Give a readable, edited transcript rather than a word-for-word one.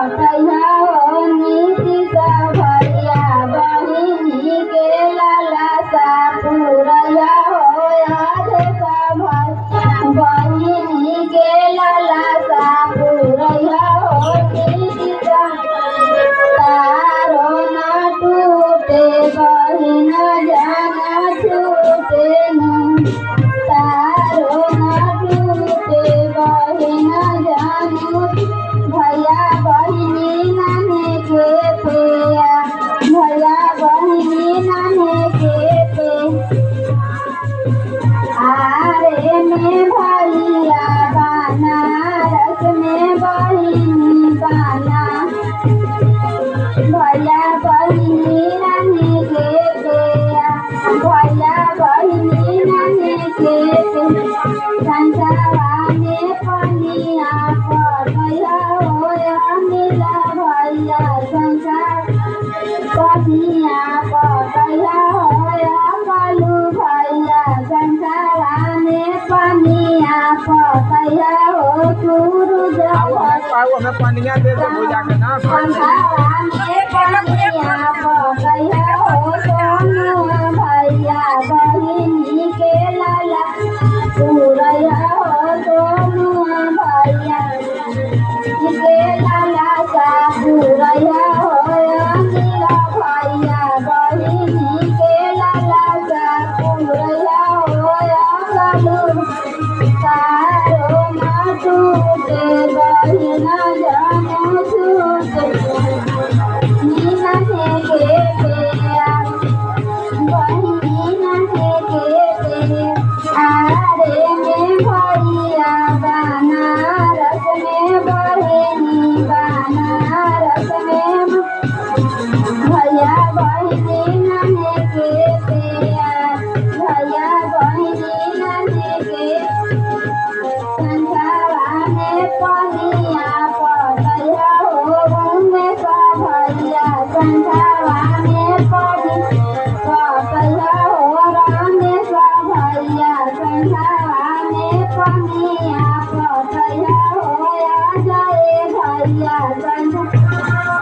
पटैया हो नीतीश भैया बहिनी के लाला सा पूरैया हो अधेश भैया बहिनी के लाला सा पूरैया हो नीतीश तारो न टूटे बहिन जान छूटे न तारो न टूटे बहिन जानू भैया बहिनी नाने के पेया भैया बहिनी नाने के पे आरे में भैया बनारस में बहिनी बना भैया बहिनी नाने के पेया भैया बहिनी नाने के पे संसारा में पनिया पटैया होया मिला भैया संसार पनिया पटैया होया कालू भैया संसारा में पनिया पटैया हो सूरज हमें पनिया दे दो भुजा के ना संसारा में पनिया पटैया हो सोनू भैया बहिनी के लाला पूरैया हो सोनू भैया के लाला सा पूरैया हो नीला भैया बहिनी के लाला सा पूरैया हो कालू तारो न टूटे बहिन जान छूटे नीना के पेया बहिनी नाने के पे आरे में भैया बनारस में बहिनी बनारस में भैया बहिनी नाने के पेया भैया बहिनी नाने के संसारा में पनिया पटैया हो घूमे का भैया संसारा में पटैया हो रामेश भैया संसारा में पनिया पटैया हो आ जाए भैया संसारा